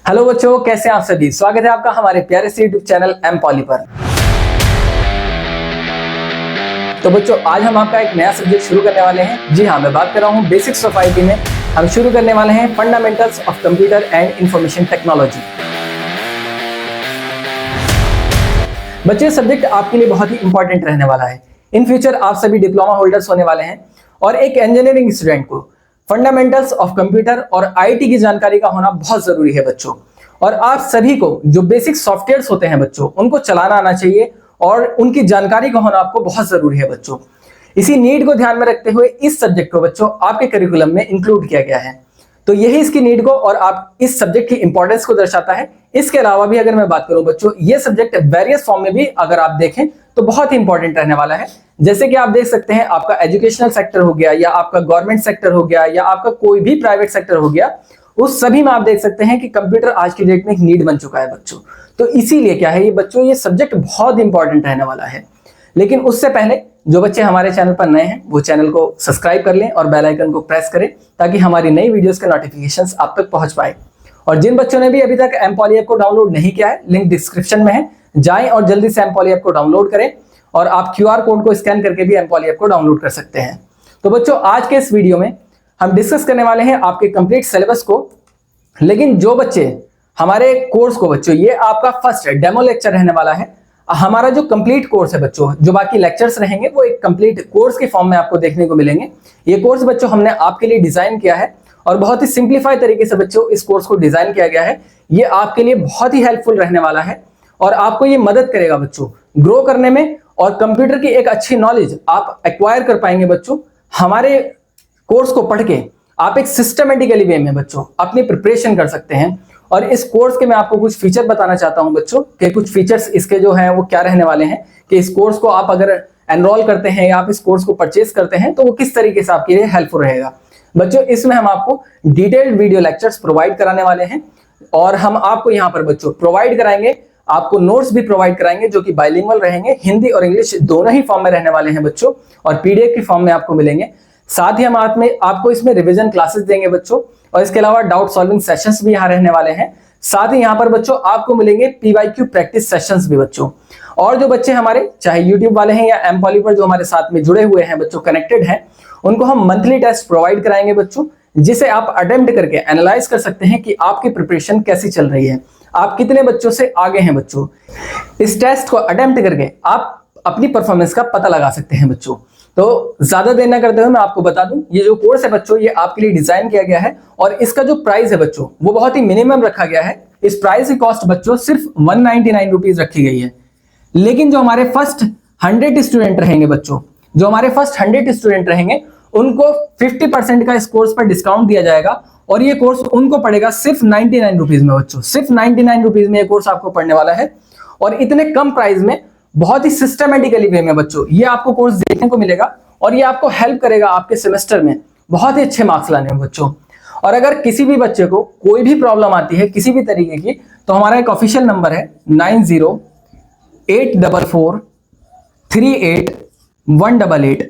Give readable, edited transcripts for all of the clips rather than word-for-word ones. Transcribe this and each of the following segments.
Hello बच्चों, कैसे हैं आप सभी। स्वागत है आपका हमारे प्यारे से यूट्यूब चैनल एम पॉली पर। तो बच्चों, आज हम आपका एक नया सब्जेक्ट शुरू करने वाले हैं। जी हाँ, मैं बात कर रहा हूँ बेसिक्स ऑफ आईटी में। हम शुरू करने वाले हैं fundamentals of computer and information technology. बच्चे, सब्जेक्ट आपके लिए बहुत ही इंपॉर्टेंट रहने वाला है। इन फ्यूचर आप सभी डिप्लोमा होल्डर्स होने वाले हैं और एक इंजीनियरिंग स्टूडेंट को फंडामेंटल्स ऑफ कंप्यूटर और आईटी की जानकारी का होना बहुत जरूरी है बच्चों। और आप सभी को जो बेसिक सॉफ्टवेयर्स होते हैं बच्चों, उनको चलाना आना चाहिए और उनकी जानकारी का होना आपको बहुत जरूरी है बच्चों। इसी नीड को ध्यान में रखते हुए इस सब्जेक्ट को बच्चों आपके करिकुलम में इंक्लूड किया गया है। तो यही इसकी नीड को और आप इस सब्जेक्ट की इंपॉर्टेंस को दर्शाता है। इसके अलावा भी अगर मैं बात करूं बच्चों, ये सब्जेक्ट वेरियस फॉर्म में भी अगर आप देखें तो बहुत ही इंपॉर्टेंट रहने वाला है। जैसे कि आप देख सकते हैं, आपका एजुकेशनल सेक्टर हो गया या आपका गवर्नमेंट सेक्टर हो गया या आपका कोई भी प्राइवेट सेक्टर हो गया, उस सभी में आप देख सकते हैं कि कंप्यूटर आज की डेट में एक नीड बन चुका है बच्चों। तो इसीलिए क्या है ये बच्चों, ये सब्जेक्ट बहुत इंपॉर्टेंट रहने वाला है। लेकिन उससे पहले जो बच्चे हमारे चैनल पर नए हैं वो चैनल को सब्सक्राइब कर लें और बेल आइकन को प्रेस करें ताकि हमारी नई वीडियोस के नोटिफिकेशंस आप तक पहुंच पाए। और जिन बच्चों ने भी अभी तक एम पॉली ऐप को डाउनलोड नहीं किया है, लिंक डिस्क्रिप्शन में है, जाएं और जल्दी से एम पॉली ऐप को डाउनलोड करें और आप क्यूआर कोड को स्कैन करके भी एम पॉली ऐप को डाउनलोड कर सकते हैं। तो बच्चों, आज के इस वीडियो में हम डिस्कस करने वाले हैं आपके कंप्लीट सिलेबस को। लेकिन जो बच्चे हमारे कोर्स को बच्चों, ये आपका फर्स्ट डेमो लेक्चर रहने वाला है। हमारा जो कंप्लीट कोर्स है बच्चों, जो बाकी लेक्चर्स रहेंगे वो एक कंप्लीट कोर्स के फॉर्म में आपको देखने को मिलेंगे। ये कोर्स बच्चों हमने आपके लिए डिजाइन किया है और बहुत ही सिंप्लीफाइड तरीके से बच्चों इस कोर्स को डिजाइन किया गया है। ये आपके लिए बहुत ही हेल्पफुल रहने वाला है और आपको ये मदद करेगा बच्चों ग्रो करने में और कंप्यूटर की एक अच्छी नॉलेज आप एक्वायर कर पाएंगे बच्चों। हमारे कोर्स को पढ़ के आप एक सिस्टमेटिकली वे में बच्चों अपनी प्रिपरेशन कर सकते हैं। और इस कोर्स के मैं आपको कुछ फीचर बताना चाहता हूं बच्चों, कि कुछ फीचर्स इसके जो हैं वो क्या रहने वाले हैं, कि इस कोर्स को आप अगर एनरोल करते हैं या आप इस कोर्स को परचेज करते हैं तो वो किस तरीके से आपके लिए हेल्पफुल रहेगा बच्चों। इसमें हम आपको डिटेल्ड वीडियो लेक्चर्स प्रोवाइड कराने वाले हैं और हम आपको यहाँ पर बच्चों प्रोवाइड कराएंगे, आपको नोट्स भी प्रोवाइड कराएंगे जो कि बाइलिंगुअल रहेंगे, हिंदी और इंग्लिश दोनों ही फॉर्म में रहने वाले हैं बच्चों और पीडीएफ की फॉर्म में आपको मिलेंगे। साथ ही हम आपको इसमें रिवीजन क्लासेस देंगे बच्चों और इसके अलावा डाउट सॉल्विंग सेशंस भी यहाँ रहने वाले हैं। साथ ही यहाँ पर बच्चों आपको मिलेंगे पीवाईक्यू प्रैक्टिस सेशंस भी बच्चों। और जो बच्चे हमारे चाहे यूट्यूब वाले हैं या एम पॉली पर जो हमारे साथ में जुड़े हुए हैं बच्चों, कनेक्टेड हैं, उनको हम मंथली टेस्ट प्रोवाइड कराएंगे बच्चों, जिसे आप अटेम्प्ट करके एनालाइज कर सकते हैं कि आपकी प्रिपरेशन कैसी चल रही है, आप कितने बच्चों से आगे हैं बच्चों। इस टेस्ट को अटेम्प्ट करके आप अपनी परफॉर्मेंस का पता लगा सकते हैं बच्चों। तो ज्यादा देर न करते हुए मैं आपको बता दूं, ये जो कोर्स है बच्चों ये आपके लिए डिजाइन किया गया है और इसका जो प्राइस है बच्चों वो बहुत ही मिनिमम रखा गया है। इस प्राइस की कॉस्ट बच्चों सिर्फ 199 रुपीज रखी गई है। लेकिन जो हमारे फर्स्ट 100 स्टूडेंट रहेंगे बच्चों, जो हमारे फर्स्ट 100 स्टूडेंट रहेंगे उनको 50% का इस कोर्स पर डिस्काउंट दिया जाएगा और ये कोर्स उनको पड़ेगा सिर्फ 99 रुपीज में बच्चों। सिर्फ 99 रुपीज में ये कोर्स आपको पढ़ने वाला है और इतने कम प्राइस में बहुत ही सिस्टमेटिकली वे में बच्चों ये आपको कोर्स देखने को मिलेगा और ये आपको हेल्प करेगा आपके सेमेस्टर में बहुत ही अच्छे मार्क्स लाने में बच्चों। और अगर किसी भी बच्चे को कोई भी प्रॉब्लम आती है किसी भी तरीके की, तो हमारा एक ऑफिशियल नंबर है 9084438188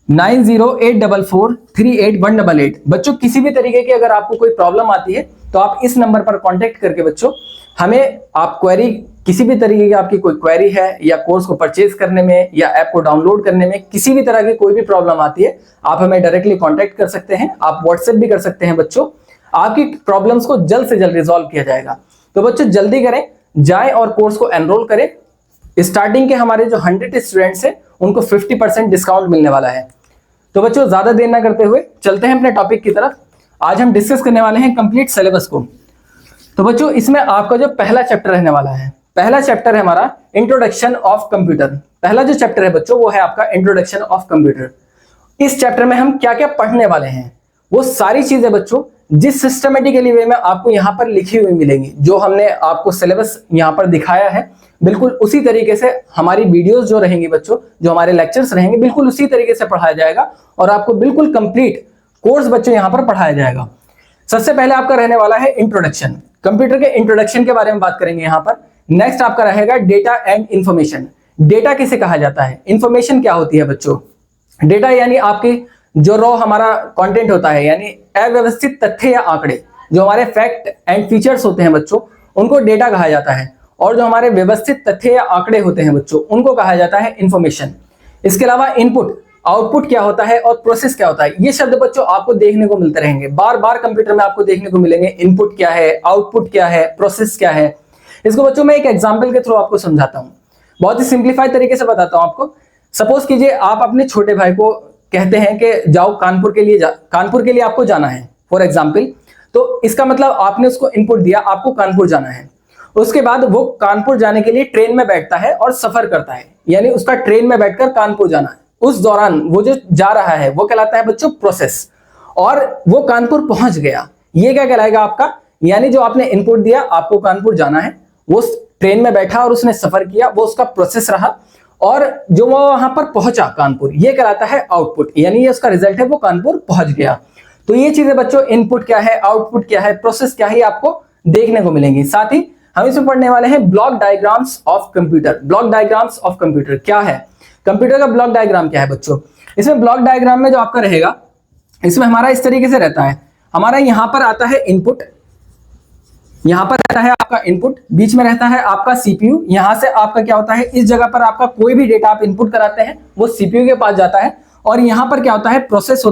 9084438188। बच्चों किसी भी तरीके की अगर आपको कोई प्रॉब्लम आती है तो आप इस नंबर पर कांटेक्ट करके बच्चों हमें आप क्वेरी, किसी भी तरीके की आपकी कोई क्वेरी है या कोर्स को परचेज करने में या ऐप को डाउनलोड करने में किसी भी तरह की कोई भी प्रॉब्लम आती है, आप हमें डायरेक्टली कांटेक्ट कर सकते हैं। आप व्हाट्सएप भी कर सकते हैं बच्चों, आपकी प्रॉब्लम्स को जल्द से जल्द रिजॉल्व किया जाएगा। तो बच्चों जल्दी करें, जाएं और कोर्स को एनरोल करें। स्टार्टिंग के हमारे जो 100 स्टूडेंट्स हैं उनको 50% डिस्काउंट मिलने वाला है। तो बच्चों ज्यादा देर ना करते हुए चलते हैं अपने टॉपिक की तरफ। आज हम डिस्कस करने वाले हैं कंप्लीट सिलेबस को। तो बच्चों इसमें आपका जो पहला चैप्टर रहने वाला है, पहला चैप्टर है हमारा इंट्रोडक्शन ऑफ कंप्यूटर। पहला जो चैप्टर है बच्चों वो है आपका इंट्रोडक्शन ऑफ कंप्यूटर। इस चैप्टर में हम क्या क्या पढ़ने वाले हैं वो सारी चीजें बच्चों जिस सिस्टमेटिकली वे में आपको यहाँ पर लिखी हुई मिलेंगी, जो हमने आपको सिलेबस यहाँ पर दिखाया है बिल्कुल उसी तरीके से हमारी वीडियोस जो रहेंगी बच्चों, जो हमारे लेक्चर्स रहेंगे बिल्कुल उसी तरीके से पढ़ाया जाएगा और आपको बिल्कुल कंप्लीट कोर्स बच्चों यहाँ पर पढ़ाया जाएगा। सबसे पहले आपका रहने वाला है इंट्रोडक्शन, कंप्यूटर के इंट्रोडक्शन के बारे में बात करेंगे यहाँ पर। नेक्स्ट आपका रहेगा डेटा एंड इंफॉर्मेशन। डेटा किसे कहा जाता है, इंफॉर्मेशन क्या होती है बच्चों। डेटा यानी आपकी जो रॉ हमारा कंटेंट होता है, यानी अव्यवस्थित तथ्य या आंकड़े, जो हमारे फैक्ट एंड फीचर्स होते हैं बच्चों, उनको डेटा कहा जाता है। और जो हमारे व्यवस्थित तथ्य या आंकड़े होते हैं बच्चों, उनको कहा जाता है इंफॉर्मेशन। इसके अलावा इनपुट, आउटपुट क्या होता है और प्रोसेस क्या होता है, ये शब्द बच्चों आपको देखने को मिलते रहेंगे, बार बार कंप्यूटर में आपको देखने को मिलेंगे। इनपुट क्या है, आउटपुट क्या है, प्रोसेस क्या है। इसको बच्चों मैं एक एग्जाम्पल के थ्रू आपको समझाता हूँ, बहुत ही सिंप्लीफाइड तरीके से बताता हूँ आपको। सपोज कीजिए आप अपने छोटे भाई को कहते हैं कि जाओ कानपुर के लिए आपको जाना है फॉर एग्जाम्पल। तो इसका मतलब आपने उसको इनपुट दिया, आपको कानपुर जाना है। उसके बाद वो कानपुर जाने के लिए ट्रेन में बैठता है और सफर करता है, यानी उसका ट्रेन में बैठकर कानपुर जाना है। उस दौरान वो जो जा रहा है वो कहलाता है बच्चों प्रोसेस, और वो कानपुर पहुंच गया, ये क्या कहलाएगा आपका, यानी जो आपने इनपुट दिया, आपको कानपुर जाना है, वो ट्रेन में बैठा और उसने सफर किया, वो उसका प्रोसेस रहा। और जो वो वहां पर पहुंचा कानपुर, ये कहलाता है आउटपुट, यानी ये उसका रिजल्ट है, वो कानपुर पहुंच गया। तो ये चीजें बच्चों, इनपुट क्या है, आउटपुट क्या है, प्रोसेस क्या है, आपको देखने को मिलेंगी। साथ ही हम इसमें पढ़ने वाले हैं block diagrams of computer. Block diagrams of computer क्या है, कंप्यूटर का ब्लॉक डायग्राम क्या है बच्चों। इसमें ब्लॉक डायग्राम में जो आपका रहेगा, इसमें हमारा इस तरीके से रहता है, हमारा यहां पर आता है इनपुट, यहां पर रहता है आपका इनपुट, बीच में रहता है आपका सीपीयू। यहां से आपका क्या होता है, इस जगह पर आपका कोई भी डेटा आप इनपुट कराते हैं वो सीपीयू के पास जाता है। और यहां पर क्या होता है, प्रोसेस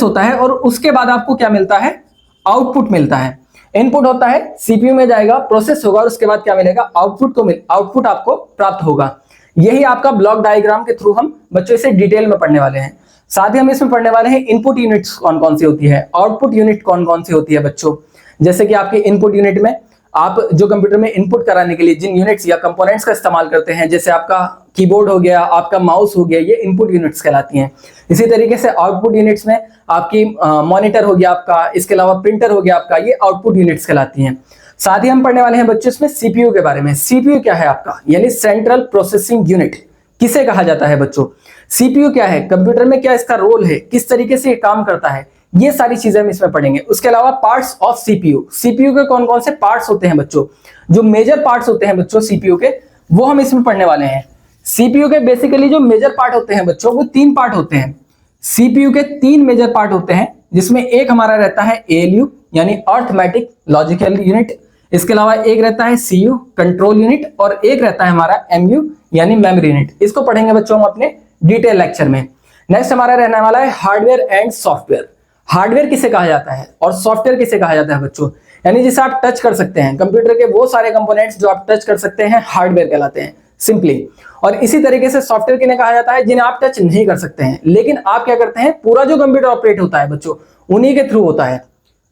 होता है। और उसके बाद आपको क्या मिलता है, आउटपुट मिलता है। इनपुट होता है, सीपीयू में जाएगा, प्रोसेस होगा, और उसके बाद क्या मिलेगा, आउटपुट आपको प्राप्त होगा। यही आपका ब्लॉक डायग्राम के थ्रू हम बच्चों इसे डिटेल में पढ़ने वाले हैं। साथ ही हम इसमें पढ़ने वाले हैं इनपुट यूनिट्स कौन कौन सी होती है, आउटपुट यूनिट कौन कौन सी होती है बच्चों। जैसे कि आपके इनपुट यूनिट में आप जो कंप्यूटर में इनपुट कराने के लिए जिन यूनिट्स या कंपोनेंट्स का इस्तेमाल करते हैं, जैसे आपका कीबोर्ड हो गया, आपका माउस हो गया, ये इनपुट यूनिट्स कहलाती हैं। इसी तरीके से आउटपुट यूनिट्स में आपकी मॉनिटर हो गया आपका, इसके अलावा प्रिंटर हो गया आपका, ये आउटपुट यूनिट्स कहलाती हैं। साथ ही हम पढ़ने वाले हैं बच्चों इसमें सीपीयू के बारे में। सीपीयू क्या है आपका, यानी सेंट्रल प्रोसेसिंग यूनिट किसे कहा जाता है बच्चों। सीपीयू क्या है, कंप्यूटर में क्या इसका रोल है, किस तरीके से ये काम करता है, ये सारी चीजें हम इसमें पढ़ेंगे। उसके अलावा पार्ट्स ऑफ सीपीयू, सीपीयू के कौन कौन से पार्ट्स होते हैं बच्चों, जो मेजर पार्ट्स होते हैं बच्चों सीपीयू के, वो हम इसमें पढ़ने वाले हैं। सीपीयू के बेसिकली जो मेजर पार्ट होते हैं बच्चों, वो 3 पार्ट होते हैं। सीपीयू के 3 मेजर पार्ट होते हैं, जिसमें एक हमारा रहता है एएलयू यानी अर्थमेटिक लॉजिकल यूनिट, इसके अलावा एक रहता है सीयू कंट्रोल यूनिट, और एक रहता है हमारा एमयू यानी मेमोरी यूनिट। इसको पढ़ेंगे बच्चों हम अपने डिटेल लेक्चर में। नेक्स्ट हमारा रहने वाला है हार्डवेयर एंड सॉफ्टवेयर। हार्डवेयर किसे कहा जाता है और सॉफ्टवेयर किसे कहा जाता है बच्चों, यानी जिसे आप टच कर सकते हैं, कंप्यूटर के वो सारे कंपोनेंट्स जो आप टच कर सकते हैं हार्डवेयर कहलाते हैं सिंपली। और इसी तरीके से सॉफ्टवेयर किन्हें कहा जाता है, जिन्हें आप टच नहीं कर सकते हैं, लेकिन आप क्या करते हैं, पूरा जो कंप्यूटर ऑपरेट होता है बच्चों उन्हीं के थ्रू होता है।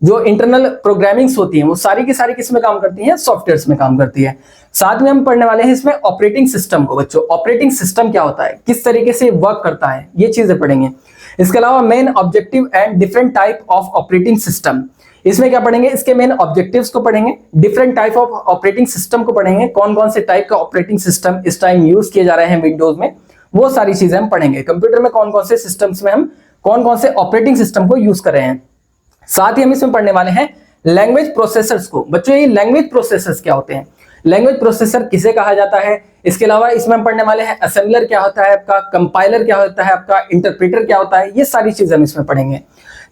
जो इंटरनल प्रोग्रामिंग्स होती हैं वो सारी की सारी किस में काम करती हैं, सॉफ्टवेयर्स में काम करती है। साथ में हम पढ़ने वाले हैं इसमें ऑपरेटिंग सिस्टम को बच्चों। ऑपरेटिंग सिस्टम क्या होता है, किस तरीके से वर्क करता है, ये चीजें पढ़ेंगे। इसके अलावा main objective and different type of operating system, इसमें क्या पढ़ेंगे, इसके मेन ऑब्जेक्टिव्स को पढ़ेंगे, different type of operating system को पढ़ेंगे, कौन कौन से टाइप का ऑपरेटिंग सिस्टम इस टाइम यूज किए जा रहे हैं विंडोज में, वो सारी चीजें हम पढ़ेंगे। कंप्यूटर में कौन कौन से सिस्टम्स में हम कौन कौन से ऑपरेटिंग सिस्टम को यूज कर रहे हैं। साथ ही हम इसमें पढ़ने वाले हैं लैंग्वेज प्रोसेसर्स को। बच्चों ये लैंग्वेज प्रोसेसर्स क्या होते हैं, लैंग्वेज प्रोसेसर किसे कहा जाता है, इसके अलावा इसमें हम पढ़ने वाले हैं असेंबलर क्या होता है आपका, कंपाइलर क्या होता है आपका, इंटरप्रेटर क्या होता है, ये सारी चीजें हम इसमें पढ़ेंगे।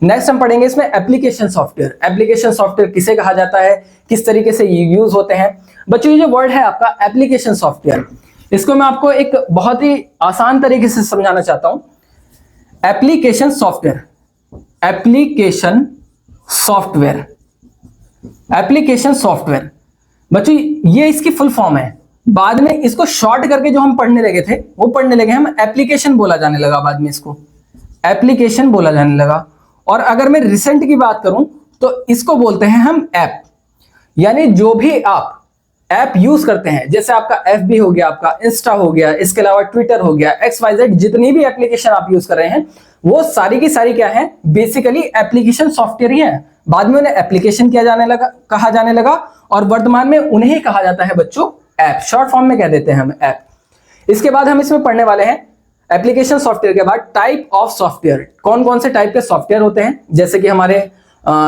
नेक्स्ट हम पढ़ेंगे इसमें एप्लीकेशन सॉफ्टवेयर। एप्लीकेशन सॉफ्टवेयर किसे कहा जाता है, किस तरीके से यूज होते हैं। बच्चों ये जो वर्ड है आपका एप्लीकेशन सॉफ्टवेयर, इसको मैं आपको एक बहुत ही आसान तरीके से समझाना चाहता हूं। Application software, application software, application software बच्चों ये इसकी फुल फॉर्म है। बाद में इसको शॉर्ट करके जो हम पढ़ने लगे थे वो पढ़ने लगे हम एप्लीकेशन बोला जाने लगा, बाद में इसको एप्लीकेशन बोला जाने लगा। और अगर मैं रिसेंट की बात करूं तो इसको बोलते हैं हम ऐप, यानी जो भी आप ऐप यूज करते हैं, जैसे आपका FB हो गया, आपका इंस्टा हो गया, इसके अलावा ट्विटर हो गया, XYZ जितनी भी एप्लीकेशन आप यूज कर रहे हैं वो सारी की सारी क्या है, बेसिकली एप्लीकेशन सॉफ्टवेयर ही है। बाद में उन्हें एप्लीकेशन कहा जाने लगा और वर्तमान में उन्हें कहा जाता है बच्चों ऐप, शॉर्ट फॉर्म में कह देते हैं हम ऐप। इसके बाद हम इसमें पढ़ने वाले हैं एप्लीकेशन सॉफ्टवेयर के बाद टाइप ऑफ सॉफ्टवेयर, कौन कौन से टाइप के सॉफ्टवेयर होते हैं, जैसे कि हमारे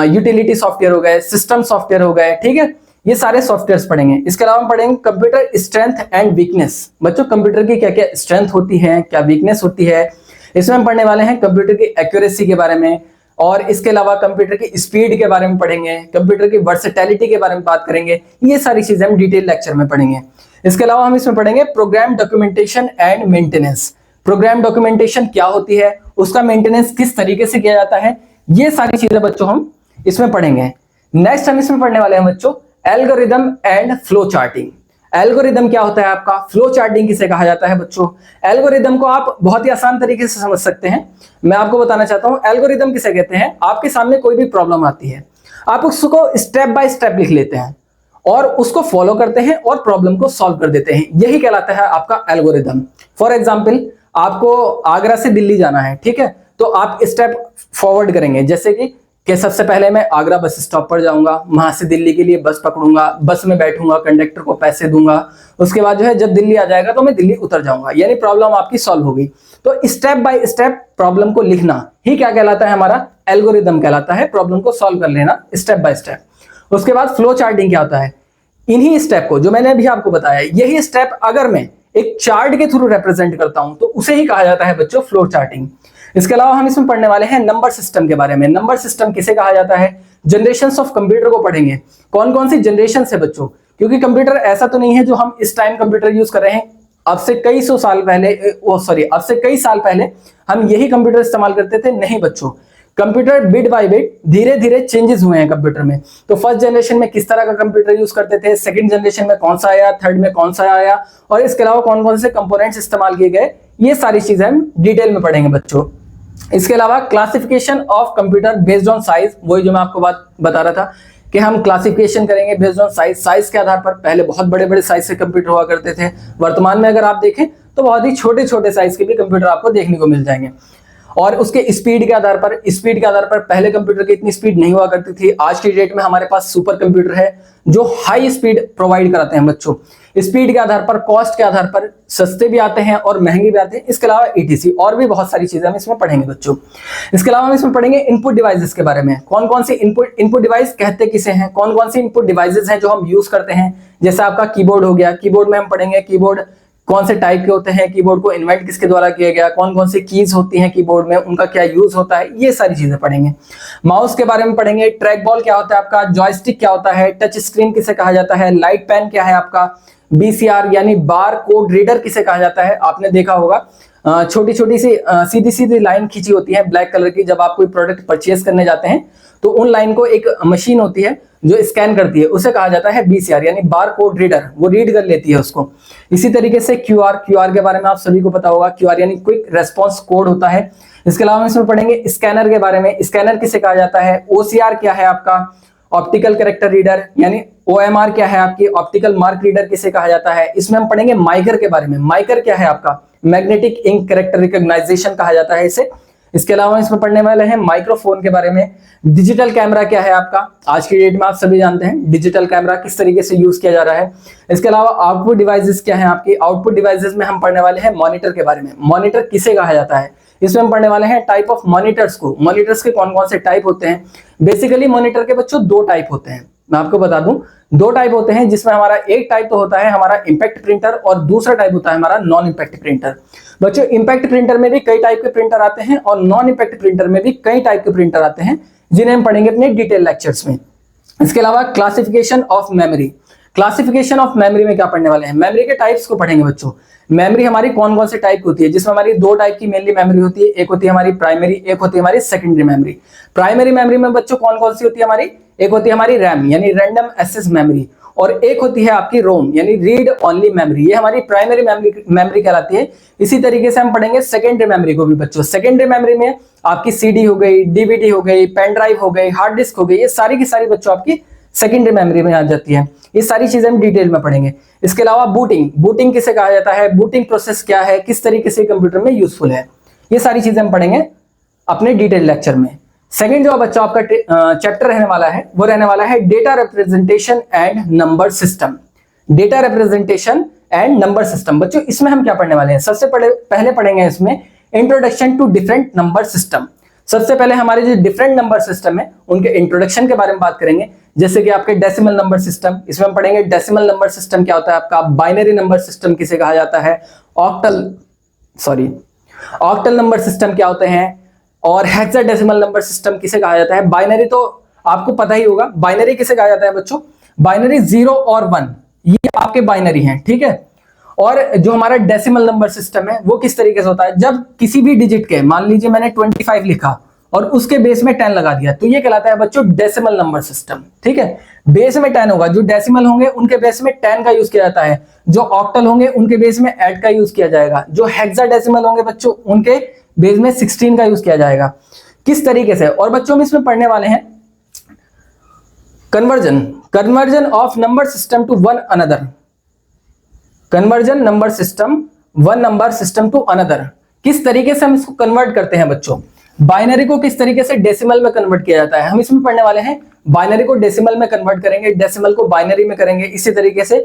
यूटिलिटी सॉफ्टवेयर हो गए, सिस्टम सॉफ्टवेयर हो गए, ठीक है, ये सारे सॉफ्टवेयर्स पढ़ेंगे। इसके अलावा हम पढ़ेंगे कंप्यूटर स्ट्रेंथ एंड वीकनेस। बच्चों कंप्यूटर की क्या क्या स्ट्रेंथ होती है, क्या वीकनेस होती है, इसमें हम पढ़ने वाले हैं कंप्यूटर की एक्यूरेसी के बारे में, और इसके अलावा कंप्यूटर की स्पीड के बारे में पढ़ेंगे, कंप्यूटर की वर्सेटैलिटी के बारे में बात करेंगे। ये सारी चीजें हम डिटेल लेक्चर में पढ़ेंगे। इसके अलावा हम इसमें पढ़ेंगे program documentation and maintenance. Program documentation क्या होती है, उसका मेंटेनेंस किस तरीके से किया जाता है, ये सारी चीजें बच्चों हम इसमें पढ़ेंगे। नेक्स्ट हम इसमें पढ़ने वाले हैं बच्चों algorithm and flow charting. Algorithm क्या होता है आपका, फ्लो चार्टिंग किसे कहा जाता है बच्चों। एल्गोरिदम को आप बहुत ही आसान तरीके से समझ सकते हैं। मैं आपको बताना चाहता हूं एल्गोरिदम किसे कहते हैं। आपके सामने कोई भी प्रॉब्लम आती है, आप उसको स्टेप बाय स्टेप लिख लेते हैं और उसको फॉलो करते हैं और प्रॉब्लम को सॉल्व कर देते हैं, यही कहलाता है आपका एल्गोरिदम। फॉर एग्जाम्पल आपको आगरा से दिल्ली जाना है, ठीक है, तो आप स्टेप फॉरवर्ड करेंगे, जैसे कि सबसे पहले मैं आगरा बस स्टॉप पर जाऊंगा, वहां से दिल्ली के लिए बस पकड़ूंगा, बस में बैठूंगा, कंडक्टर को पैसे दूंगा, उसके बाद जो है जब दिल्ली आ जाएगा तो मैं दिल्ली उतर जाऊंगा, यानी प्रॉब्लम आपकी सॉल्व हो गई। तो स्टेप बाय स्टेप प्रॉब्लम को लिखना ही क्या कहलाता है, हमारा एल्गोरिदम कहलाता है, प्रॉब्लम को सॉल्व कर लेना स्टेप बाय स्टेप। उसके बाद फ्लो चार्टिंग क्या होता है, इन्हीं स्टेप को जो मैंने अभी आपको बताया, यही स्टेप अगर मैं एक चार्ट के थ्रू रिप्रेजेंट करता हूं तो उसे ही कहा जाता है बच्चों फ्लो चार्टिंग। इसके अलावा हम इसमें पढ़ने वाले हैं नंबर सिस्टम के बारे में। नंबर सिस्टम किसे कहा जाता है, जनरेशंस ऑफ कंप्यूटर को पढ़ेंगे। कौन कौन सी जनरेशन है बच्चों, क्योंकि कंप्यूटर ऐसा तो नहीं है जो हम इस टाइम कंप्यूटर यूज कर रहे हैं, अब से कई सौ साल पहले अब से कई साल पहले हम यही कंप्यूटर इस्तेमाल करते थे, नहीं बच्चों। कंप्यूटर बिट बाय बिट धीरे धीरे चेंजेस हुए हैं कंप्यूटर में। तो फर्स्ट जनरेशन में किस तरह का कंप्यूटर यूज करते थे, सेकंड जनरेशन में कौन सा आया, थर्ड में कौन सा आया, और इसके अलावा कौन कौन से कंपोनेंट्स इस्तेमाल किए गए, ये सारी चीजें हम डिटेल में पढ़ेंगे बच्चों। इसके अलावा classification of computer based on size, वही जो मैं आपको बात बता रहा था कि हम क्लासिफिकेशन करेंगे बेस्ड ऑन साइज। साइज के आधार पर पहले बहुत बड़े बड़े साइज के कंप्यूटर हुआ करते थे, वर्तमान में अगर आप देखें तो बहुत ही छोटे छोटे साइज के भी कंप्यूटर आपको देखने को मिल जाएंगे। और उसके स्पीड के आधार पर पहले कंप्यूटर की इतनी स्पीड नहीं हुआ करती थी, आज की डेट में हमारे पास सुपर कंप्यूटर है जो हाई स्पीड प्रोवाइड कराते हैं बच्चों। स्पीड के आधार पर, कॉस्ट के आधार पर सस्ते भी आते हैं और महंगे भी आते हैं। इसके अलावा ईटीसी और भी बहुत सारी चीजें हम इसमें पढ़ेंगे बच्चों। इसके अलावा हम इसमें पढ़ेंगे इनपुट डिवाइसेस के बारे में। कौन कौन सी इनपुट डिवाइस कहते किसे हैं, कौन कौन सी इनपुट डिवाइसेस हैं जो हम यूज करते हैं। जैसे आपका कीबोर्ड हो गया, कीबोर्ड में हम पढ़ेंगे कीबोर्ड कौन से टाइप के होते हैं, कीबोर्ड को इन्वेंट किसके द्वारा किया गया, कौन कौन सी कीज होती हैं कीबोर्ड में, उनका क्या यूज होता है, ये सारी चीजें पढ़ेंगे। माउस के बारे में पढ़ेंगे, ट्रैक बॉल क्या होता है आपका, जॉयस्टिक क्या होता है, टच स्क्रीन किसे कहा जाता है, लाइट पेन क्या है आपका, बीसीआर यानी बार कोड रीडर किसे कहा जाता है। आपने देखा होगा छोटी छोटी सी सीधी सीधी लाइन खींची होती है ब्लैक कलर की, जब आप कोई प्रोडक्ट परचेज करने जाते हैं तो उन लाइन को एक मशीन होती है जो स्कैन करती है, उसे कहा जाता है बीसीआर यानी बार कोड रीडर, वो रीड कर लेती है उसको। इसी तरीके से क्यूआर के बारे में आप सभी को पता होगा, क्यूआर यानी क्विक रेस्पॉन्स कोड होता है। इसके अलावा हम इसमें पढ़ेंगे स्कैनर के बारे में, स्कैनर किसे कहा जाता है, ओसीआर क्या है आपका, ऑप्टिकल कैरेक्टर रीडर यानी ओएमआर क्या है आपकी, ऑप्टिकल मार्क रीडर किसे कहा जाता है। इसमें हम पढ़ेंगे माइकर के बारे में, माइकर क्या है आपका, मैग्नेटिक इंक कैरेक्टर रिकॉग्नाइजेशन कहा जाता है इसे। इसके अलावा इसमें पढ़ने वाले हैं माइक्रोफोन के बारे में, डिजिटल कैमरा क्या है आपका, आज की डेट में आप सभी जानते हैं डिजिटल कैमरा किस तरीके से यूज किया जा रहा है। इसके अलावा आउटपुट डिवाइसेस क्या है आपकी, आउटपुट डिवाइसेस में हम पढ़ने वाले हैं मॉनिटर के बारे में, मॉनिटर किसे कहा जाता है। इसमें हम पढ़ने वाले हैं टाइप ऑफ मॉनिटर्स को, मॉनिटर्स के कौन कौन से टाइप होते हैं। बेसिकली मॉनिटर के बच्चों दो टाइप होते हैं, मैं आपको बता दूं दो टाइप होते हैं, जिसमें हमारा एक टाइप तो होता है हमारा इंपैक्ट प्रिंटर और दूसरा टाइप होता है हमारा नॉन इंपैक्ट प्रिंटर। बच्चों इंपैक्ट प्रिंटर में भी कई टाइप के प्रिंटर आते हैं और नॉन इंपैक्ट प्रिंटर में भी कई टाइप के प्रिंटर आते हैं, जिन्हें हम पढ़ेंगे अपने डिटेल लेक्चर्स में। इसके अलावा classification of memory, classification of memory में क्या पढ़ने वाले हैं, मेमोरी के टाइप्स को पढ़ेंगे बच्चों। मेमोरी हमारी कौन कौन से टाइप की होती है, जिसमें हमारी दो टाइप की मेनली मेमोरी होती है, एक होती है हमारी प्राइमरी, एक होती है हमारी सेकेंडरी मेमोरी। प्राइमरी मेमोरी में बच्चों कौन कौन सी होती है हमारी, एक होती है हमारी रैम यानी रैंडम एक्सेस मेमोरी, और एक होती है आपकी रोम यानी रीड ओनली मेमोरी, ये हमारी प्राइमरी मेमोरी कहलाती है। इसी तरीके से हम पढ़ेंगे सेकेंडरी मेमोरी को भी बच्चों। सेकेंडरी मेमोरी में आपकी सीडी हो गई, डीवीडी हो गई, पेन ड्राइव हो गई, हार्ड डिस्क हो गई, ये सारी की सारी बच्चों आपकी सेकेंडरी मेमोरी में आ जाती है। ये सारी चीजें हम डिटेल में पढ़ेंगे। इसके अलावा बूटिंग किसे कहा जाता है, बूटिंग प्रोसेस क्या है, किस तरीके से कंप्यूटर में यूजफुल है, ये सारी चीजें हम पढ़ेंगे अपने डिटेल लेक्चर में। सेकंड जो बच्चा आपका चैप्टर रहने वाला है वो रहने वाला है data representation and number system. Data representation and number system बच्चों, इसमें हम क्या पढ़ने वाले हैं, सबसे पहले पढ़ेंगे इसमें introduction to different number system. सबसे पहले हमारे जो डिफरेंट नंबर सिस्टम है उनके इंट्रोडक्शन के बारे में बात करेंगे, जैसे कि आपके डेसिमल नंबर सिस्टम, इसमें हम पढ़ेंगे डेसिमल नंबर सिस्टम क्या होता है आपका, बाइनरी नंबर सिस्टम किसे कहा जाता है, ऑक्टल नंबर सिस्टम क्या होते हैं, और हेक्साडेसिमल नंबर सिस्टम किसे कहा जाता है? बाइनरी तो आपको पता ही होगा, बाइनरी किसे कहा जाता है बच्चों? बाइनरी 0 और 1, ये आपके बाइनरी हैं, ठीक है। और जो हमारा डेसिमल नंबर सिस्टम है वो किस तरीके से होता है? जब किसी भी डिजिट के, मान लीजिए मैंने 25 लिखा और उसके बेस में 10 लगा दिया, तो ये कहलाता है बच्चों डेसिमल नंबर सिस्टम, ठीक है। बेस में 10 होगा, जो डेसिमल होंगे उनके बेस में 10 का यूज किया जाता है, जो ऑक्टल होंगे उनके बेस में 8 का यूज किया जाएगा, जो हेक्साडेसिमल होंगे बच्चों उनके बेस में 16 का यूज किया जाएगा। किस तरीके से? और बच्चों हम इसमें पढ़ने वाले हैं conversion of number system to one another, conversion number system one number system to another. किस तरीके से हम इसको कन्वर्ट करते हैं बच्चों? बाइनरी को किस तरीके से डेसिमल में कन्वर्ट किया जाता है, हम इसमें पढ़ने वाले हैं। बाइनरी को डेसिमल में कन्वर्ट करेंगे, डेसिमल को बाइनरी में करेंगे, इसी तरीके से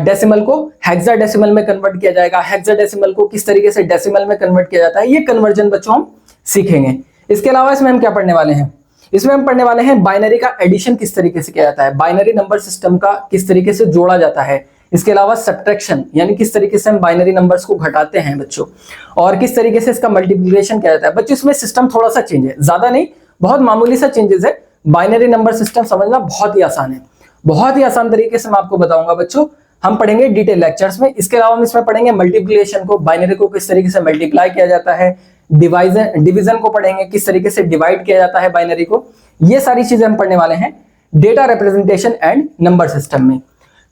डेसिमल को हेक्साडेसिमल में कन्वर्ट किया जाएगा, हेक्साडेसिमल को किस तरीके से डेसिमल में कन्वर्ट किया जाता है, ये कन्वर्जन बच्चों हम सीखेंगे। इसके अलावा इसमें हम क्या पढ़ने वाले हैं? इसमें हम पढ़ने वाले हैं बाइनरी का एडिशन किस तरीके से किया जाता है, बाइनरी नंबर सिस्टम का किस तरीके से जोड़ा जाता है। इसके अलावा सब्ट्रैक्शन यानी किस तरीके से हम बाइनरी नंबर्स को घटाते हैं बच्चों, और किस तरीके से इसका मल्टीप्लिकेशन किया जाता है। बच्चों इसमें सिस्टम थोड़ा सा चेंज है, ज्यादा नहीं, बहुत मामूली सा चेंजेस है। बाइनरी नंबर सिस्टम समझना बहुत ही आसान है, बहुत ही आसान तरीके से मैं आपको बताऊंगा बच्चों, हम पढ़ेंगे डिटेल लेक्चर्स में। इसके अलावा हम इसमें पढ़ेंगे मल्टीप्लिकेशन को, बाइनरी को किस तरीके से मल्टीप्लाई किया जाता है, डिवीजन को पढ़ेंगे, किस तरीके से डिवाइड किया जाता है बाइनरी को। ये सारी चीजें हम पढ़ने वाले हैं data representation and number system में।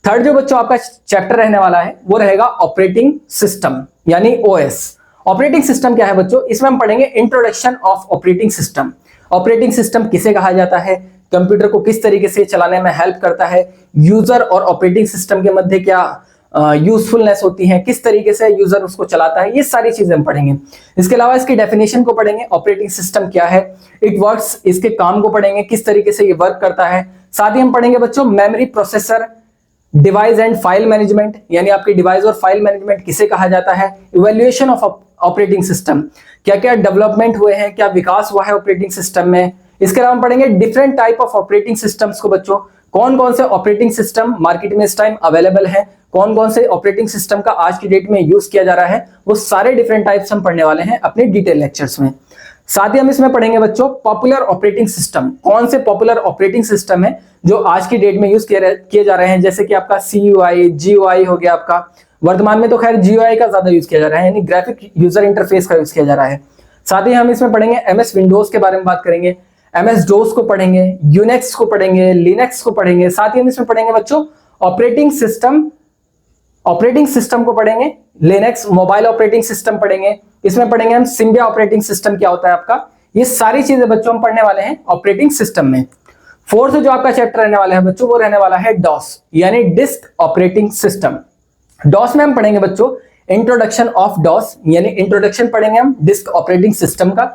थर्ड जो बच्चों आपका चैप्टर रहने वाला है वो रहेगा ऑपरेटिंग सिस्टम यानी ओएस। ऑपरेटिंग सिस्टम क्या है बच्चों? इसमें हम पढ़ेंगे introduction of operating system. Operating system किसे कहा जाता है, कंप्यूटर को किस तरीके से चलाने में हेल्प करता है, यूजर और ऑपरेटिंग सिस्टम के मध्य क्या यूजफुलनेस होती है, किस तरीके से यूजर उसको चलाता है, ये सारी चीजें हम पढ़ेंगे। इसके अलावा इसकी डेफिनेशन को पढ़ेंगे, ऑपरेटिंग सिस्टम क्या है, इट वर्क्स, इसके काम को पढ़ेंगे, किस तरीके से ये वर्क करता है। साथ ही हम पढ़ेंगे बच्चों memory, processor, device and file management यानी आपके डिवाइस और फाइल मैनेजमेंट किसे कहा जाता है, इवैल्यूएशन ऑफ ऑपरेटिंग सिस्टम, क्या क्या डेवलपमेंट हुए हैं, क्या विकास हुआ है ऑपरेटिंग सिस्टम में। इसके अलावा हम पढ़ेंगे different type of operating systems को बच्चों, कौन कौन से ऑपरेटिंग सिस्टम मार्केट में इस टाइम अवेलेबल है, कौन कौन से ऑपरेटिंग सिस्टम का आज की डेट में यूज किया जा रहा है, वो सारे डिफरेंट टाइप्स हम पढ़ने वाले हैं अपने डिटेल लेक्चर्स में। साथ ही हम इसमें पढ़ेंगे बच्चों पॉपुलर ऑपरेटिंग सिस्टम, कौन से पॉपुलर ऑपरेटिंग सिस्टम है जो आज की डेट में यूज किए जा रहे हैं, जैसे कि आपका CUI, GUI हो गया आपका, वर्तमान में तो खैर GUI का ज्यादा यूज किया जा रहा है यानी ग्राफिक यूजर इंटरफेस का यूज किया जा रहा है। साथ ही हम इसमें पढ़ेंगे MS विंडोज के बारे में बात करेंगे, MS DOS को पढ़ेंगे, यूनिक्स को पढ़ेंगे, लिनक्स को पढ़ेंगे। साथ ही हम इसमें पढ़ेंगे बच्चों ऑपरेटिंग सिस्टम को पढ़ेंगे, लिनक्स मोबाइल ऑपरेटिंग सिस्टम पढ़ेंगे, इसमें पढ़ेंगे हम सिम्बिया ऑपरेटिंग सिस्टम क्या होता है आपका। ये सारी चीजें बच्चों हम पढ़ने वाले हैं ऑपरेटिंग सिस्टम में। फोर्थ जो आपका चैप्टर रहने वाला है बच्चों वो रहने वाला है DOS यानी डिस्क ऑपरेटिंग सिस्टम। DOS में हम पढ़ेंगे बच्चों इंट्रोडक्शन ऑफ DOS यानी इंट्रोडक्शन पढ़ेंगे हम डिस्क ऑपरेटिंग सिस्टम का,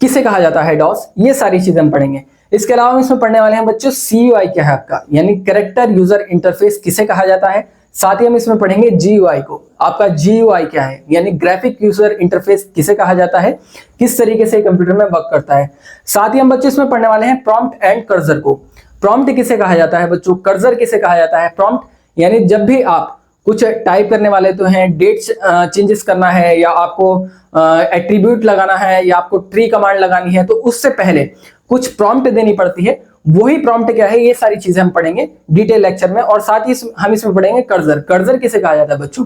किसे कहा जाता है DOS, ये सारी चीजें हम पढ़ेंगे। इसके अलावा हम इसमें पढ़ने वाले हैं बच्चों CUI क्या है आपका यानी कैरेक्टर यूजर इंटरफेस किसे कहा जाता है। साथ ही हम इसमें पढ़ेंगे GUI को, आपका GUI क्या है यानी ग्राफिक यूजर इंटरफेस किसे कहा जाता है, किस तरीके से कंप्यूटर में वर्क करता है। साथ ही हम बच्चों इसमें पढ़ने वाले हैं प्रॉम्प्ट एंड कर्सर को। प्रॉम्प्ट किसे कहा जाता है बच्चों, कर्सर किसे कहा जाता है। प्रॉम्प्ट यानी जब भी आप कुछ टाइप करने वाले तो हैं, डेट्स चेंजेस करना है या आपको एट्रीब्यूट लगाना है या आपको ट्री कमांड लगानी है तो उससे पहले कुछ प्रॉम्प्ट देनी पड़ती है, वही प्रॉम्प्ट क्या है, ये सारी चीजें हम पढ़ेंगे डिटेल लेक्चर में। और साथ ही हम इसमें पढ़ेंगे कर्सर। कर्सर किसे कहा जाता है बच्चों,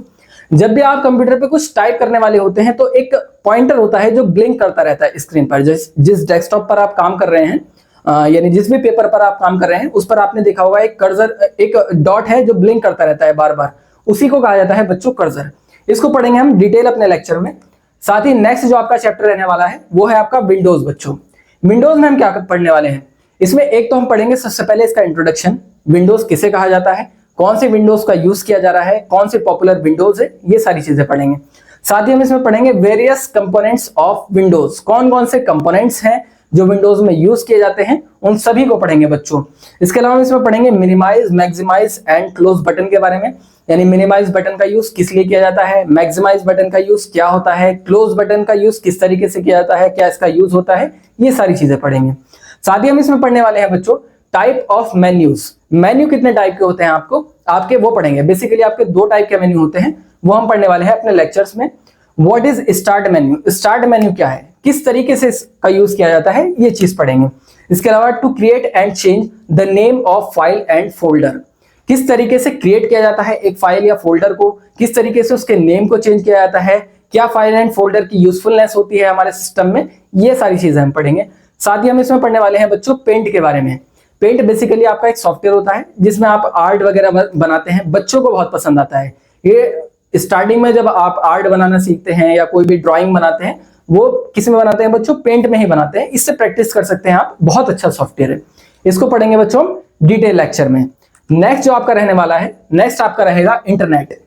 जब भी आप कंप्यूटर पे कुछ टाइप करने वाले होते हैं तो एक पॉइंटर होता है जो ब्लिंक करता रहता है स्क्रीन पर। जिस डेस्कटॉप पर आप काम कर रहे हैं यानी जिस भी पेपर पर आप काम कर रहे हैं उस पर आपने देखा होगा एक कर्सर, एक डॉट है जो ब्लिंक करता रहता है बार बार, उसी को कहा जाता है बच्चों कर्सर। इसको पढ़ेंगे हम डिटेल अपने लेक्चर में। साथ ही नेक्स्ट जो आपका चैप्टर रहने वाला है वो है आपका विंडोज बच्चों। विंडोज में हम क्या पढ़ने वाले हैं, इसमें एक तो हम पढ़ेंगे सबसे पहले इसका इंट्रोडक्शन, विंडोज किसे कहा जाता है, कौन से विंडोज का यूज किया जा रहा है, कौन से पॉपुलर विंडोज है, ये सारी चीजें पढ़ेंगे। साथ ही हम इसमें पढ़ेंगे वेरियस कंपोनेंट्स ऑफ विंडोज, कौन कौन से कंपोनेंट्स हैं जो विंडोज में यूज किए जाते हैं उन सभी को पढ़ेंगे बच्चों। इसके अलावा हम इसमें पढ़ेंगे minimize, maximize and close button के बारे में, यानी मिनिमाइज बटन का यूज किस लिए किया जाता है, मैक्सिमाइज बटन का यूज क्या होता है, क्लोज बटन का यूज किस तरीके से किया जाता है, क्या इसका यूज होता है, ये सारी चीजें पढ़ेंगे। साथ ही हम इसमें पढ़ने वाले हैं बच्चों टाइप ऑफ मेन्यूज। मेन्यू कितने टाइप के होते हैं आपके वो पढ़ेंगे। बेसिकली आपके दो टाइप के मेन्यू होते हैं, वो हम पढ़ने वाले हैं अपने लेक्चर्स में। What is start menu, start menu क्या है, किस तरीके से इसका यूज किया जाता है, ये चीज पढ़ेंगे। इसके अलावा to create and change the name of file and folder, किस तरीके से क्रिएट किया जाता है एक फाइल या फोल्डर को, किस तरीके से उसके नेम को चेंज किया जाता है, क्या फाइल एंड फोल्डर की यूजफुलनेस होती है हमारे सिस्टम में, ये सारी चीजें हम पढ़ेंगे। साथ ही हम इसमें पढ़ने वाले हैं बच्चों पेंट के बारे में। पेंट बेसिकली आपका एक सॉफ्टवेयर होता है जिसमें आप आर्ट वगैरह बनाते हैं, बच्चों को बहुत पसंद आता है ये। स्टार्टिंग में जब आप आर्ट बनाना सीखते हैं या कोई भी ड्राइंग बनाते हैं, वो किस में बनाते हैं बच्चों, पेंट में ही बनाते हैं। इससे प्रैक्टिस कर सकते हैं आप, बहुत अच्छा सॉफ्टवेयर है। इसको पढ़ेंगे बच्चों डिटेल लेक्चर में। नेक्स्ट जो आपका रहने वाला है, नेक्स्ट आपका रहेगा इंटरनेट।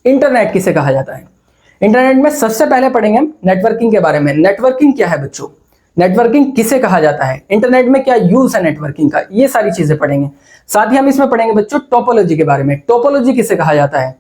इंटरनेट किसे कहा जाता है? इंटरनेट में सबसे पहले पढ़ेंगे हम नेटवर्किंग के बारे में। नेटवर्किंग क्या है बच्चों, नेटवर्किंग किसे कहा जाता है, इंटरनेट में क्या यूज है नेटवर्किंग का, ये सारी चीजें पढ़ेंगे। साथ ही हम इसमें पढ़ेंगे बच्चों टोपोलॉजी के बारे में। टोपोलॉजी किसे कहा जाता है,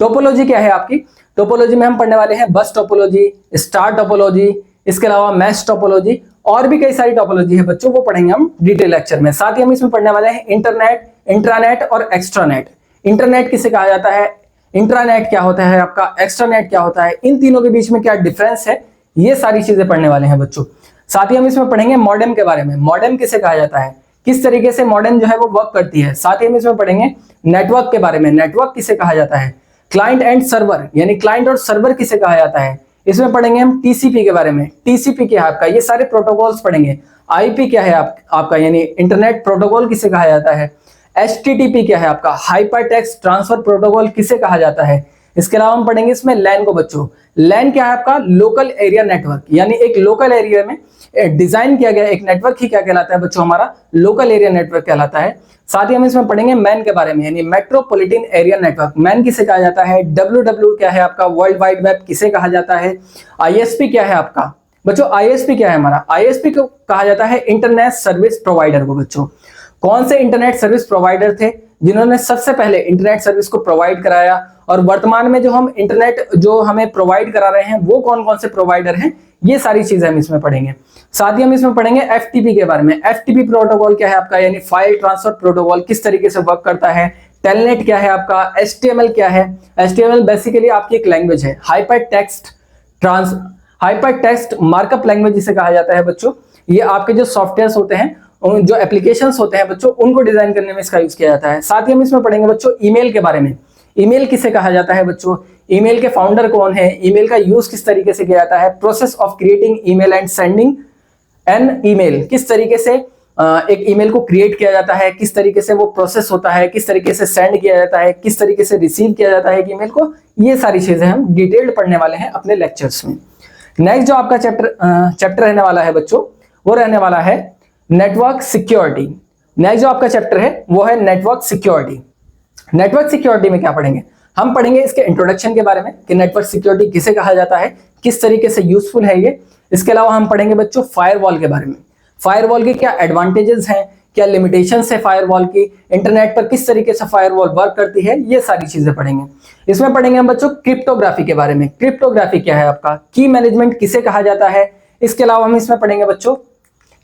टोपोलॉजी क्या है आपकी, टोपोलॉजी में हम पढ़ने वाले हैं बस टोपोलॉजी, स्टार टोपोलॉजी, इसके अलावा मैश टोपोलॉजी, और भी कई सारी टोपोलॉजी है बच्चों, वो पढ़ेंगे हम डिटेल लेक्चर में। साथ ही हम इसमें पढ़ने वाले हैं इंटरनेट, इंट्रानेट और एक्स्ट्रानेट। इंटरनेट किसे कहा जाता है, इंट्रानेट क्या होता है आपका, एक्स्ट्रानेट क्या होता है, इन तीनों के बीच में क्या डिफरेंस है, ये सारी चीजें पढ़ने वाले हैं बच्चों। साथ ही हम इसमें पढ़ेंगे मॉडेम के बारे में। मॉडेम किसे कहा जाता है, किस तरीके से मॉडेम जो है वो वर्क करती है। साथ ही हम इसमें पढ़ेंगे नेटवर्क के बारे में। नेटवर्क किसे कहा जाता है, क्लाइंट एंड सर्वर, यानी क्लाइंट और सर्वर किसे कहा जाता है। इसमें पढ़ेंगे हम टीसीपी के बारे में। टीसीपी क्या है आपका, ये सारे प्रोटोकॉल्स पढ़ेंगे। आईपी क्या है आपका, यानी इंटरनेट प्रोटोकॉल किसे कहा जाता है। एचटीटीपी क्या है आपका, हाइपर टेक्स्ट ट्रांसफर प्रोटोकॉल किसे कहा जाता है। इसके अलावा हम पढ़ेंगे इसमें लैन को बच्चों। लैन क्या है आपका, लोकल एरिया नेटवर्क, यानी एक लोकल एरिया में डिजाइन किया गया एक नेटवर्क ही क्या कहलाता है बच्चों, हमारा लोकल एरिया नेटवर्क कहलाता है। साथ ही हम इसमें पढ़ेंगे मैन के बारे में, यानी मेट्रोपॉलिटन एरिया नेटवर्क। मैन किसे कहा जाता है, डब्ल्यू क्या है आपका, वर्ल्ड वाइड वेब किसे कहा जाता है। आईएसपी क्या है आपका बच्चों, आईएसपी क्या है हमारा, आईएसपी को कहा जाता है इंटरनेट सर्विस प्रोवाइडर को बच्चों। कौन से इंटरनेट सर्विस प्रोवाइडर थे जिन्होंने सबसे पहले इंटरनेट सर्विस को प्रोवाइड कराया, और वर्तमान में जो हम इंटरनेट जो हमें प्रोवाइड करा रहे हैं वो कौन कौन से प्रोवाइडर हैं, ये सारी चीजें हम इसमें पढ़ेंगे। साथ ही हम इसमें पढ़ेंगे एफटीपी के बारे में। एफटीपी प्रोटोकॉल क्या है आपका, यानी फाइल ट्रांसफर प्रोटोकॉल किस तरीके से वर्क करता है। टेलनेट क्या है आपका, एचटीएमएल क्या है। एचटीएमएल बेसिकली आपकी एक लैंग्वेज है, हाइपर टेक्स्ट मार्कअप लैंग्वेज जिसे कहा जाता है बच्चों। ये आपके जो सॉफ्टवेयर होते हैं, जो एप्लीकेशंस होते हैं बच्चों, उनको डिजाइन करने में इसका यूज किया जाता है। साथ ही हम इसमें पढ़ेंगे बच्चों ईमेल के बारे में। ईमेल किसे कहा जाता है बच्चों, ईमेल के फाउंडर कौन है, ईमेल का यूज किस तरीके से किया जाता है। Process of creating email and sending an email, किस तरीके से एक ईमेल को क्रिएट किया जाता है, किस तरीके से वो प्रोसेस होता है, किस तरीके से सेंड किया जाता है, किस तरीके से रिसीव किया जाता है ईमेल को, ये सारी चीजें हम डिटेल्ड पढ़ने वाले हैं अपने लेक्चर्स में। नेक्स्ट जो आपका चैप्टर रहने वाला है बच्चों, वो रहने वाला है नेटवर्क सिक्योरिटी। नेक्स्ट जो आपका चैप्टर है वो है नेटवर्क सिक्योरिटी। नेटवर्क सिक्योरिटी में क्या पढ़ेंगे, हम पढ़ेंगे इसके इंट्रोडक्शन के बारे में कि नेटवर्क सिक्योरिटी किसे कहा जाता है, किस तरीके से यूजफुल है ये। इसके अलावा हम पढ़ेंगे बच्चों फायरवॉल के बारे में। फायरवॉल के क्या एडवांटेजेस हैं, क्या लिमिटेशंस है फायरवॉल की, इंटरनेट पर किस तरीके से फायरवॉल वर्क करती है, ये सारी चीजें पढ़ेंगे। इसमें पढ़ेंगे हम बच्चों क्रिप्टोग्राफी के बारे में। क्रिप्टोग्राफी क्या है आपका, की मैनेजमेंट किसे कहा जाता है। इसके अलावा हम इसमें पढ़ेंगे बच्चों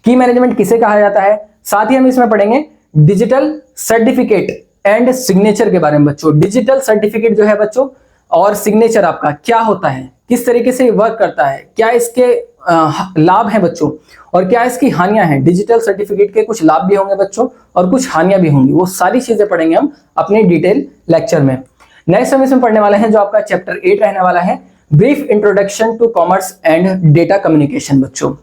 की मैनेजमेंट किसे कहा जाता है। साथ ही हम इसमें पढ़ेंगे डिजिटल सर्टिफिकेट एंड सिग्नेचर के बारे में बच्चों। डिजिटल सर्टिफिकेट जो है बच्चों और सिग्नेचर आपका क्या होता है, किस तरीके से वर्क करता है, क्या इसके लाभ हैं बच्चों और क्या इसकी हानियां हैं। डिजिटल सर्टिफिकेट के कुछ लाभ भी होंगे बच्चों और कुछ हानियां भी होंगी, वो सारी चीजें पढ़ेंगे हम अपने डिटेल लेक्चर में। नेक्स्ट हम इसमें पढ़ने वाले हैं जो आपका चैप्टर 8 रहने वाला है, brief introduction to commerce and data communication बच्चों।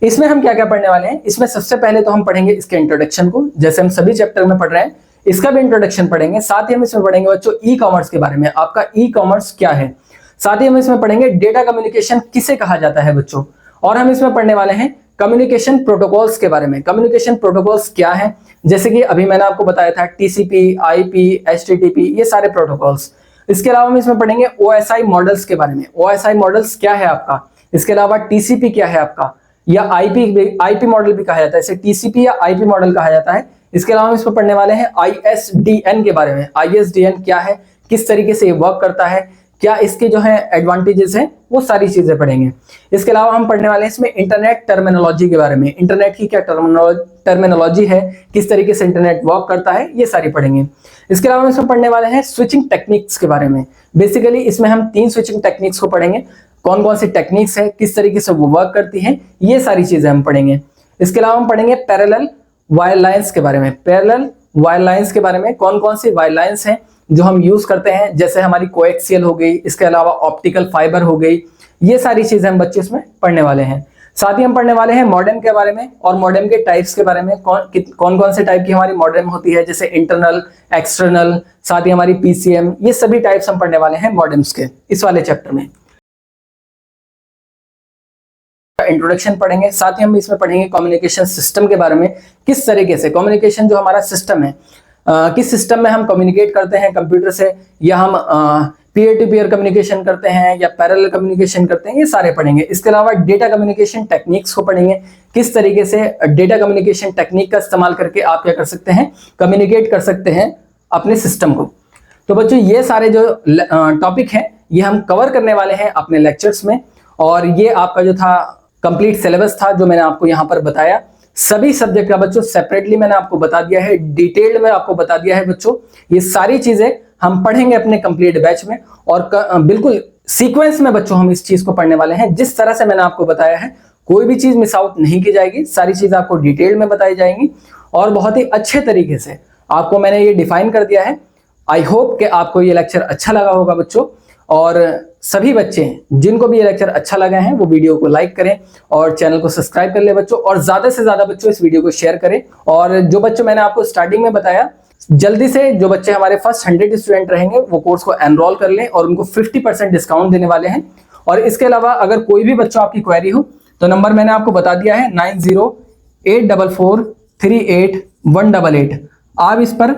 इसमें हम क्या क्या पढ़ने वाले हैं, इसमें सबसे पहले तो हम पढ़ेंगे इसके इंट्रोडक्शन को, जैसे हम सभी चैप्टर में पढ़ रहे हैं इसका भी इंट्रोडक्शन पढ़ेंगे। साथ ही हम इसमें पढ़ेंगे बच्चों ई कॉमर्स के बारे में, आपका ई कॉमर्स क्या है। साथ ही हम इसमें पढ़ेंगे डेटा कम्युनिकेशन किसे कहा जाता है बच्चों, और हम इसमें पढ़ने वाले हैं कम्युनिकेशन प्रोटोकॉल्स के बारे में। कम्युनिकेशन प्रोटोकॉल्स क्या है, जैसे कि अभी मैंने आपको बताया था टीसीपी, आईपी, एचटीटीपी, ये सारे प्रोटोकॉल्स। इसके अलावा हम इसमें पढ़ेंगे ओएसआई मॉडल्स के बारे में। ओएसआई मॉडल्स क्या है आपका, इसके अलावा टीसीपी क्या है आपका, या आईपी मॉडल भी कहा जाता है, इसे टीसीपी या आईपी मॉडल कहा जाता है। इसके अलावा हम इसमें पढ़ने वाले हैं आईएसडीएन के बारे में। आईएसडीएन क्या है, किस तरीके से ये वर्क करता है, क्या इसके जो है एडवांटेजेस हैं, वो सारी चीजें पढ़ेंगे। इसके अलावा हम पढ़ने वाले हैं इसमें इंटरनेट टर्मिनोलॉजी के बारे में। इंटरनेट की क्या टर्मिनोलॉजी है, किस तरीके से इंटरनेट वर्क करता है, ये सारी पढ़ेंगे। इसके अलावा हम इसमें पढ़ने वाले हैं स्विचिंग टेक्निक्स के बारे में। बेसिकली इसमें हम 3 स्विचिंग टेक्निक्स को पढ़ेंगे। कौन कौन सी टेक्निक्स है, किस तरीके से वो वर्क करती हैं, ये सारी चीजें हम पढ़ेंगे। इसके अलावा हम पढ़ेंगे पैरेलल वायर लाइंस के बारे में। पैरेलल वायर लाइंस के बारे में कौन कौन सी वायर लाइंस हैं जो हम यूज करते हैं, जैसे हमारी कोएक्सियल हो गई, इसके अलावा ऑप्टिकल फाइबर हो गई, ये सारी चीजें हम बच्चे इसमें पढ़ने वाले हैं। साथ ही हम पढ़ने वाले हैं मॉडेम के बारे में और मॉडेम के टाइप्स के बारे में, कौन कौन से टाइप की हमारी मॉडेम होती है, जैसे इंटरनल, एक्सटर्नल, साथ ही हमारी पीसीएम, ये सभी टाइप्स हम पढ़ने वाले हैं मॉडेम्स के इस वाले चैप्टर में। इंट्रोडक्शन पढ़ेंगे, साथ ही हम इसमें पढ़ेंगे कम्युनिकेशन सिस्टम के बारे में, किस तरीके से कम्युनिकेशन जो हमारा सिस्टम है, किस सिस्टम में हम कम्युनिकेट करते हैं कंप्यूटर से, या हम पीयर टू पीयर कम्युनिकेशन करते हैं या पैरेलल कम्युनिकेशन करते हैं, ये सारे पढ़ेंगे। इसके अलावा डेटा कम्युनिकेशन टेक्निक्स को पढ़ेंगे, किस तरीके से डेटा कम्युनिकेशन टेक्निक का इस्तेमाल करके आप क्या कर सकते हैं, कम्युनिकेट कर सकते हैं अपने सिस्टम को। तो बच्चों ये सारे जो टॉपिक हैं ये हम कवर करने वाले हैं अपने लेक्चर्स में, और ये आपका जो था कंप्लीट सिलेबस था जो मैंने आपको यहाँ पर बताया। सभी सब्जेक्ट का बच्चों सेपरेटली मैंने आपको बता दिया है, डिटेल्ड में आपको बता दिया है बच्चों। ये सारी चीजें हम पढ़ेंगे अपने कंप्लीट बैच में, और बिल्कुल सीक्वेंस में बच्चों हम इस चीज को पढ़ने वाले हैं। जिस तरह से मैंने आपको बताया है कोई भी चीज मिस आउट नहीं की जाएगी, सारी चीज आपको डिटेल में बताई जाएंगी और बहुत ही अच्छे तरीके से आपको मैंने ये डिफाइन कर दिया है। आई होप कि आपको ये लेक्चर अच्छा लगा होगा बच्चों, और सभी बच्चे जिनको भी ये लेक्चर अच्छा लगा है वो वीडियो को लाइक करें और चैनल को सब्सक्राइब कर ले बच्चों, और ज्यादा से ज्यादा बच्चों इस वीडियो को शेयर करें। और जो बच्चों मैंने आपको स्टार्टिंग में बताया, जल्दी से जो बच्चे हमारे फर्स्ट 100 स्टूडेंट रहेंगे वो कोर्स को एनरोल कर लें, और उनको 50% डिस्काउंट देने वाले हैं। और इसके अलावा अगर कोई भी बच्चों आपकी क्वेरी हो तो नंबर मैंने आपको बता दिया है 9084438188। आप इस पर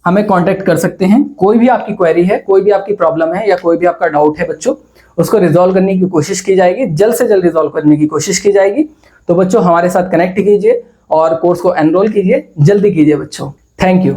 हमें कांटेक्ट कर सकते हैं। कोई भी आपकी क्वेरी है, कोई भी आपकी प्रॉब्लम है, या कोई भी आपका डाउट है बच्चों, उसको रिजॉल्व करने की कोशिश की जाएगी, जल्द से जल्द रिजॉल्व करने की कोशिश की जाएगी। तो बच्चों हमारे साथ कनेक्ट कीजिए और कोर्स को एनरोल कीजिए, जल्दी कीजिए बच्चों। Thank you.